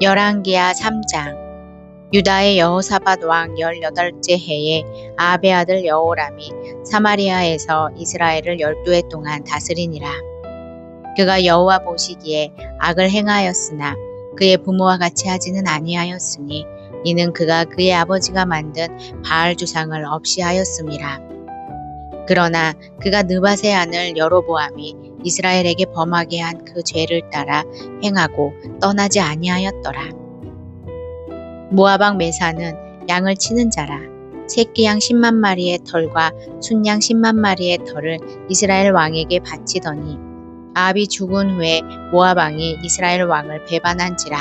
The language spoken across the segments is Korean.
열왕기하 3장. 유다의 여호사밧 왕 18째 해에 아합의 아들 여호람이 사마리아에서 이스라엘을 12해 동안 다스리니라. 그가 여호와 보시기에 악을 행하였으나 그의 부모와 같이 하지는 아니하였으니 이는 그가 그의 아버지가 만든 바알 주상을 없이 하였음이라. 그러나 그가 느밧의 아들 여로보암이 이스라엘에게 범하게 한 그 죄를 따라 행하고 떠나지 아니하였더라. 모압 왕 메사는 양을 치는 자라. 새끼 양 10만 마리의 털과 순양 10만 마리의 털을 이스라엘 왕에게 바치더니 아합이 죽은 후에 모압 왕이 이스라엘 왕을 배반한지라.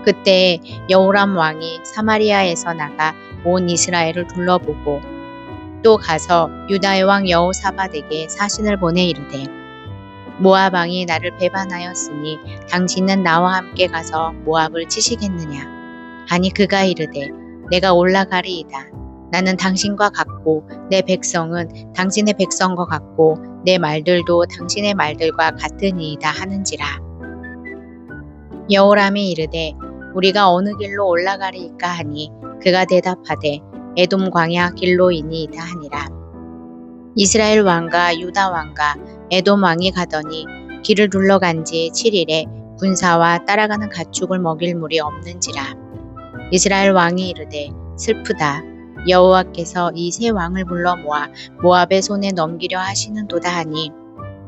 그때 여호람 왕이 사마리아에서 나가 온 이스라엘을 둘러보고 또 가서 유다의 왕 여호사밧에게 사신을 보내 이르되 모압 왕이 나를 배반하였으니 당신은 나와 함께 가서 모압을 치시겠느냐. 아니 그가 이르되 내가 올라가리이다. 나는 당신과 같고 내 백성은 당신의 백성과 같고 내 말들도 당신의 말들과 같으니이다 하는지라. 여호람이 이르되 우리가 어느 길로 올라가리이까 하니 그가 대답하되 에돔 광야 길로이니이다 하니라. 이스라엘 왕과 유다 왕과 에돔 왕이 가더니 길을 둘러간 지 7일에 군사와 따라가는 가축을 먹일 물이 없는지라. 이스라엘 왕이 이르되 슬프다. 여호와께서 이 세 왕을 불러 모아 모압의 손에 넘기려 하시는도다 하니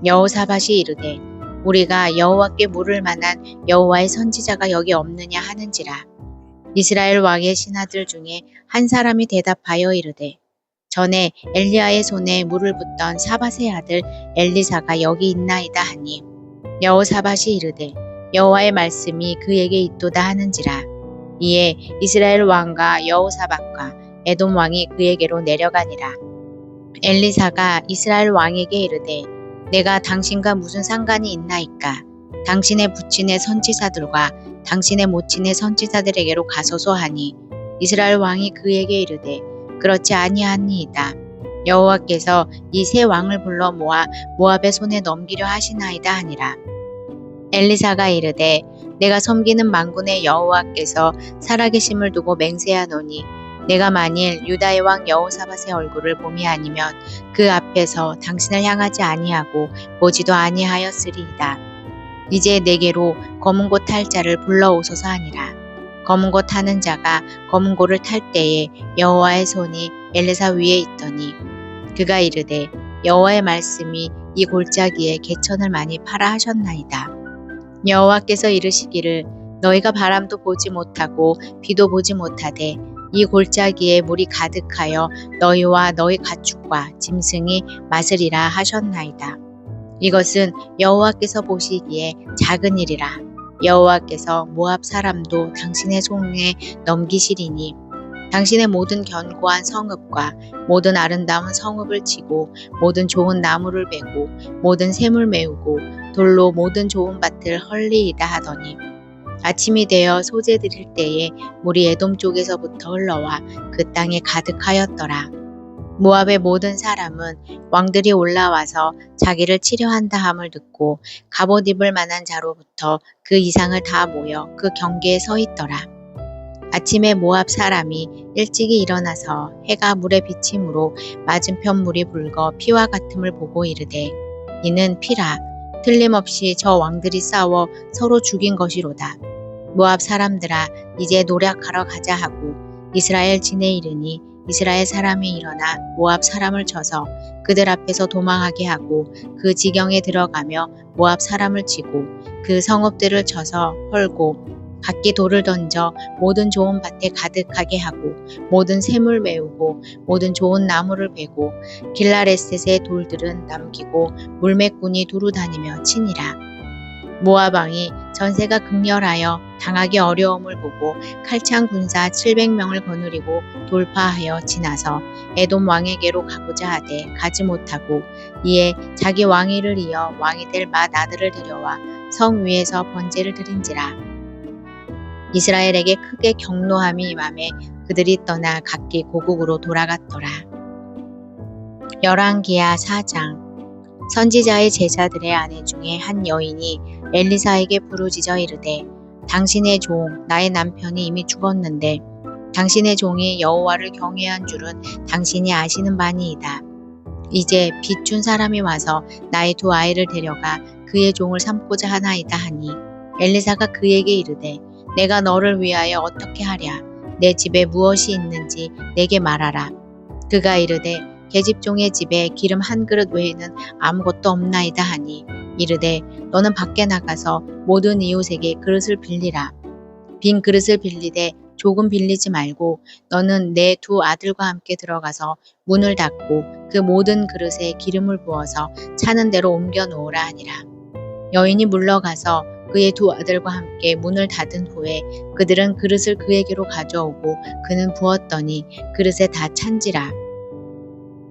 여호사밧이 이르되 우리가 여호와께 물을 만한 여호와의 선지자가 여기 없느냐 하는지라. 이스라엘 왕의 신하들 중에 한 사람이 대답하여 이르되 전에 엘리야의 손에 물을 붓던 사밧의 아들 엘리사가 여기 있나이다 하니 여호사밧이 이르되 여호와의 말씀이 그에게 있도다 하는지라. 이에 이스라엘 왕과 여호사밧과 에돔 왕이 그에게로 내려가니라. 엘리사가 이스라엘 왕에게 이르되 내가 당신과 무슨 상관이 있나이까. 당신의 부친의 선지자들과 당신의 모친의 선지자들에게로 가소서 하니 이스라엘 왕이 그에게 이르되 그렇지 아니하니이다. 여호와께서 이 세 왕을 불러 모아 모압의 손에 넘기려 하시나이다 하니라. 엘리사가 이르되 내가 섬기는 만군의 여호와께서 살아계심을 두고 맹세하노니 내가 만일 유다의 왕 여호사밧의 얼굴을 봄이 아니면 그 앞에서 당신을 향하지 아니하고 보지도 아니하였으리이다. 이제 내게로 검은 고 탈 자를 불러오소서 하니라. 검은 고 타는 자가 검은 고를 탈 때에 여호와의 손이 엘리사 위에 있더니 그가 이르되 여호와의 말씀이 이 골짜기에 개천을 많이 파라 하셨나이다. 여호와께서 이르시기를 너희가 바람도 보지 못하고 비도 보지 못하되 이 골짜기에 물이 가득하여 너희와 너희 가축과 짐승이 마시리라 하셨나이다. 이것은 여호와께서 보시기에 작은 일이라. 여호와께서 모압 사람도 당신의 손에 넘기시리니 당신의 모든 견고한 성읍과 모든 아름다운 성읍을 치고 모든 좋은 나무를 베고 모든 샘을 메우고 돌로 모든 좋은 밭을 헐리이다 하더니 아침이 되어 소재 드릴 때에 물이 에돔 쪽에서부터 흘러와 그 땅에 가득하였더라. 모압의 모든 사람은 왕들이 올라와서 자기를 치려한다 함을 듣고 갑옷 입을 만한 자로부터 그 이상을 다 모여 그 경계에 서 있더라. 아침에 모압 사람이 일찍이 일어나서 해가 물에 비침으로 맞은편 물이 붉어 피와 같음을 보고 이르되 이는 피라. 틀림없이 저 왕들이 싸워 서로 죽인 것이로다. 모압 사람들아 이제 노력하러 가자 하고 이스라엘 진에 이르니 이스라엘 사람이 일어나 모압 사람을 쳐서 그들 앞에서 도망하게 하고 그 지경에 들어가며 모압 사람을 치고 그 성읍들을 쳐서 헐고 각기 돌을 던져 모든 좋은 밭에 가득하게 하고 모든 샘을 메우고 모든 좋은 나무를 베고 길라레셋의 돌들은 남기고 물매꾼이 두루 다니며 치니라. 모압 왕이 전세가 극렬하여 당하기 어려움을 보고 칼창 군사 700명을 거느리고 돌파하여 지나서 에돔 왕에게로 가고자 하되 가지 못하고 이에 자기 왕위를 이어 왕이 될 맏 아들을 데려와 성 위에서 번제를 드린지라. 이스라엘에게 크게 경노함이 임하매 그들이 떠나 각기 고국으로 돌아갔더라. 열왕기하 4장. 선지자의 제자들의 아내 중에 한 여인이 엘리사에게 부르짖어 이르되 당신의 종 나의 남편이 이미 죽었는데 당신의 종이 여호와를 경외한 줄은 당신이 아시는 바니이다. 이제 비춘 사람이 와서 나의 두 아이를 데려가 그의 종을 삼고자 하나이다 하니 엘리사가 그에게 이르되 내가 너를 위하여 어떻게 하랴. 내 집에 무엇이 있는지 내게 말하라. 그가 이르되 계집종의 집에 기름 한 그릇 외에는 아무것도 없나이다 하니 이르되 너는 밖에 나가서 모든 이웃에게 그릇을 빌리라. 빈 그릇을 빌리되 조금 빌리지 말고 너는 내 두 아들과 함께 들어가서 문을 닫고 그 모든 그릇에 기름을 부어서 차는 대로 옮겨 놓으라 하니라. 여인이 물러가서 그의 두 아들과 함께 문을 닫은 후에 그들은 그릇을 그에게로 가져오고 그는 부었더니 그릇에 다 찬지라.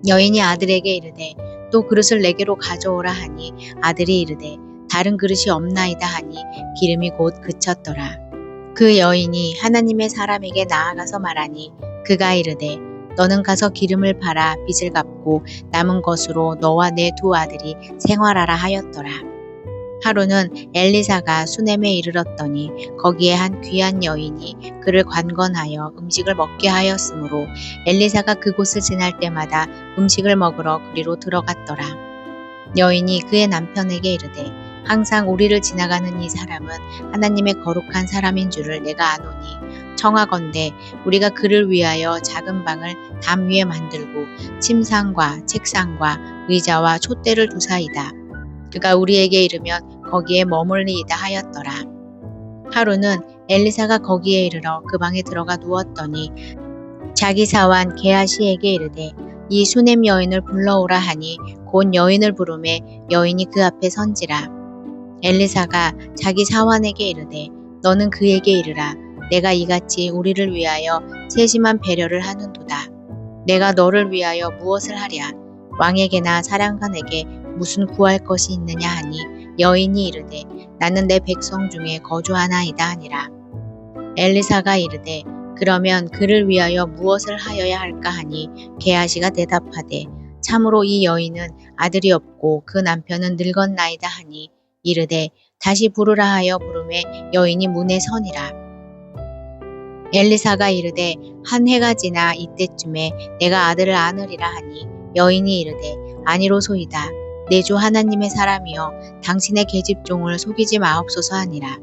여인이 아들에게 이르되 또 그릇을 내게로 가져오라 하니 아들이 이르되 다른 그릇이 없나이다 하니 기름이 곧 그쳤더라. 그 여인이 하나님의 사람에게 나아가서 말하니 그가 이르되 너는 가서 기름을 팔아 빚을 갚고 남은 것으로 너와 내 두 아들이 생활하라 하였더라. 하루는 엘리사가 수넴에 이르렀더니 거기에 한 귀한 여인이 그를 관건하여 음식을 먹게 하였으므로 엘리사가 그곳을 지날 때마다 음식을 먹으러 그리로 들어갔더라. 여인이 그의 남편에게 이르되 항상 우리를 지나가는 이 사람은 하나님의 거룩한 사람인 줄을 내가 아노니 청하건대 우리가 그를 위하여 작은 방을 담 위에 만들고 침상과 책상과 의자와 촛대를 두사이다. 그가 우리에게 이르면 거기에 머물리이다 하였더라. 하루는 엘리사가 거기에 이르러 그 방에 들어가 누웠더니 자기 사환 게하시에게 이르되 이 수넴 여인을 불러오라 하니 곧 여인을 부르매 여인이 그 앞에 선지라. 엘리사가 자기 사환에게 이르되 너는 그에게 이르라. 내가 이같이 우리를 위하여 세심한 배려를 하는도다. 내가 너를 위하여 무엇을 하랴. 왕에게나 사령관에게 무슨 구할 것이 있느냐 하니 여인이 이르되 나는 내 백성 중에 거주하나이다 하니라. 엘리사가 이르되 그러면 그를 위하여 무엇을 하여야 할까 하니 게하시가 대답하되 참으로 이 여인은 아들이 없고 그 남편은 늙었나이다 하니 이르되 다시 부르라 하여 부르매 여인이 문에 서니라. 엘리사가 이르되 한 해가 지나 이때쯤에 내가 아들을 안으리라 하니 여인이 이르되 아니로소이다. 내 주 하나님의 사람이여 당신의 계집종을 속이지 마옵소서 하니라.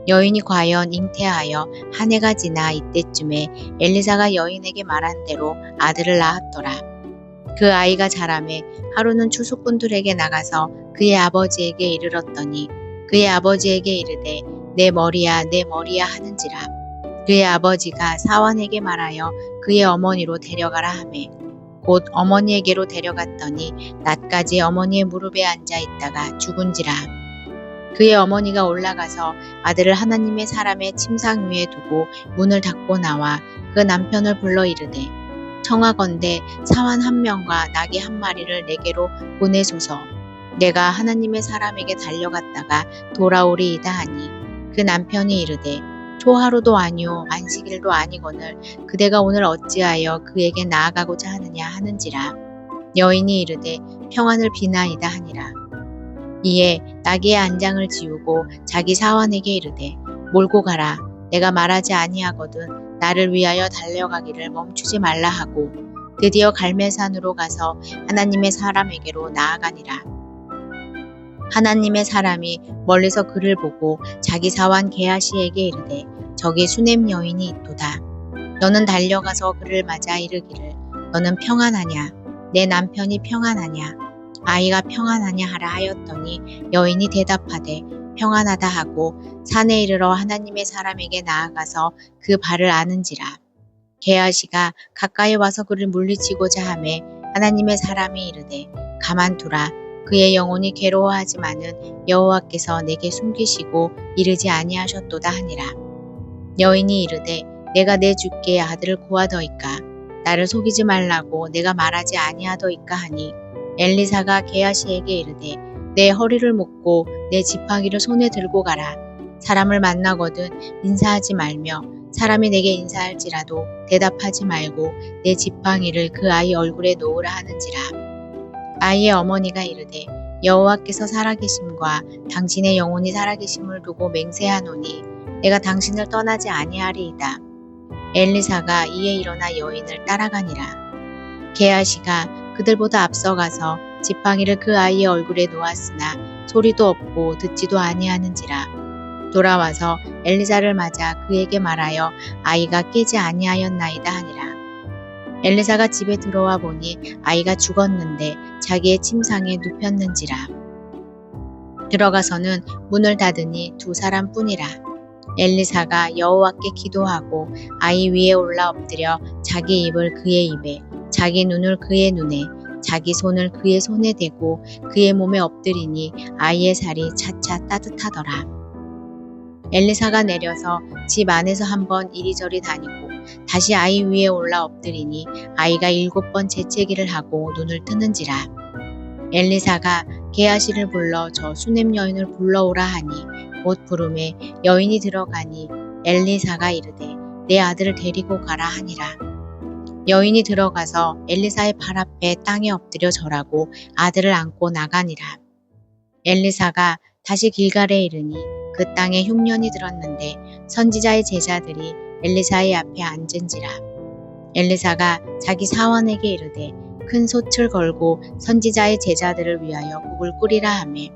여인이 과연 잉태하여 한 해가 지나 이때쯤에 엘리사가 여인에게 말한 대로 아들을 낳았더라. 그 아이가 자라매 하루는 추수꾼들에게 나가서 그의 아버지에게 이르렀더니 그의 아버지에게 이르되 내 머리야 내 머리야 하는지라. 그의 아버지가 사환에게 말하여 그의 어머니로 데려가라 하매 곧 어머니에게로 데려갔더니 낮까지 어머니의 무릎에 앉아 있다가 죽은지라. 그의 어머니가 올라가서 아들을 하나님의 사람의 침상 위에 두고 문을 닫고 나와 그 남편을 불러 이르되 청하건대 사환 한 명과 나귀 한 마리를 내게로 보내소서. 내가 하나님의 사람에게 달려갔다가 돌아오리이다 하니 그 남편이 이르되 초하루도 아니오 안식일도 아니거늘 그대가 오늘 어찌하여 그에게 나아가고자 하느냐 하는지라. 여인이 이르되 평안을 비나이다 하니라. 이에 나귀의 안장을 지우고 자기 사환에게 이르되 몰고 가라. 내가 말하지 아니하거든 나를 위하여 달려가기를 멈추지 말라 하고 드디어 갈멜산으로 가서 하나님의 사람에게로 나아가니라. 하나님의 사람이 멀리서 그를 보고 자기 사환 게하시에게 이르되 저기 수넴 여인이 있도다. 너는 달려가서 그를 맞아 이르기를 너는 평안하냐 내 남편이 평안하냐 아이가 평안하냐 하라 하였더니 여인이 대답하되 평안하다 하고 산에 이르러 하나님의 사람에게 나아가서 그 발을 아는지라. 게하시가 가까이 와서 그를 물리치고자 하매 하나님의 사람이 이르되 가만두라. 그의 영혼이 괴로워하지만은 여호와께서 내게 숨기시고 이르지 아니하셨도다 하니라. 여인이 이르되 내가 내 주께 아들을 구하더이까 나를 속이지 말라고 내가 말하지 아니하더이까 하니 엘리사가 게하시에게 이르되 내 허리를 묶고 내 지팡이를 손에 들고 가라. 사람을 만나거든 인사하지 말며 사람이 내게 인사할지라도 대답하지 말고 내 지팡이를 그 아이 얼굴에 놓으라 하는지라. 아이의 어머니가 이르되 여호와께서 살아계심과 당신의 영혼이 살아계심을 두고 맹세하노니 내가 당신을 떠나지 아니하리이다. 엘리사가 이에 일어나 여인을 따라가니라. 게하시가 그들보다 앞서가서 지팡이를 그 아이의 얼굴에 놓았으나 소리도 없고 듣지도 아니하는지라. 돌아와서 엘리사를 맞아 그에게 말하여 아이가 깨지 아니하였나이다 하니라. 엘리사가 집에 들어와 보니 아이가 죽었는데 자기의 침상에 눕혔는지라. 들어가서는 문을 닫으니 두 사람뿐이라. 엘리사가 여호와께 기도하고 아이 위에 올라 엎드려 자기 입을 그의 입에, 자기 눈을 그의 눈에, 자기 손을 그의 손에 대고 그의 몸에 엎드리니 아이의 살이 차차 따뜻하더라. 엘리사가 내려서 집 안에서 한번 이리저리 다니고 다시 아이 위에 올라 엎드리니 아이가 7번 재채기를 하고 눈을 뜨는지라. 엘리사가 게하시를 불러 저 수넴 여인을 불러오라 하니 곧 부름에 여인이 들어가니 엘리사가 이르되 내 아들을 데리고 가라 하니라. 여인이 들어가서 엘리사의 발 앞에 땅에 엎드려 절하고 아들을 안고 나가니라. 엘리사가 다시 길갈에 이르니 그 땅에 흉년이 들었는데 선지자의 제자들이 엘리사의 앞에 앉은지라. 엘리사가 자기 사원에게 이르되 큰 솥을 걸고 선지자의 제자들을 위하여 국을 끓이라 하매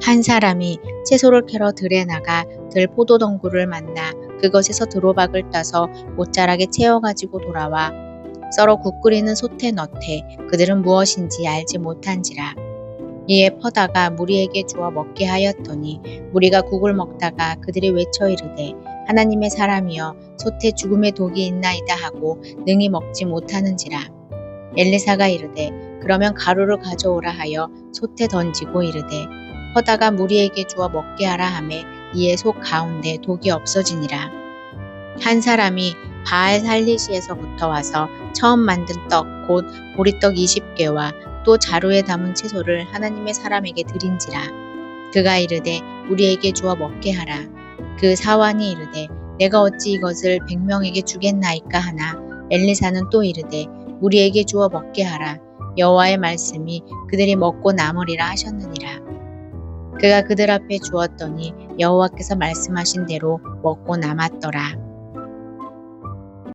한 사람이 채소를 캐러 들에 나가 들 포도덩굴을 만나 그것에서 드로박을 따서 못자락에 채워가지고 돌아와 썰어 국 끓이는 솥에 넣되 그들은 무엇인지 알지 못한지라. 이에 퍼다가 무리에게 주어 먹게 하였더니 무리가 국을 먹다가 그들이 외쳐 이르되 하나님의 사람이여 솥에 죽음의 독이 있나이다 하고 능히 먹지 못하는지라. 엘리사가 이르되 그러면 가루를 가져오라 하여 솥에 던지고 이르되 퍼다가 무리에게 주어 먹게 하라 하매 이에 솥 가운데 독이 없어지니라. 한 사람이 바알 살리시에서부터 와서 처음 만든 떡 곧 보리떡 20개와 또 자루에 담은 채소를 하나님의 사람에게 드린지라. 그가 이르되 우리에게 주어 먹게 하라. 그 사환이 이르되 내가 어찌 이것을 100명에게 주겠나이까 하나 엘리사는 또 이르되 우리에게 주어 먹게 하라. 여호와의 말씀이 그들이 먹고 남으리라 하셨느니라. 그가 그들 앞에 주었더니 여호와께서 말씀하신 대로 먹고 남았더라.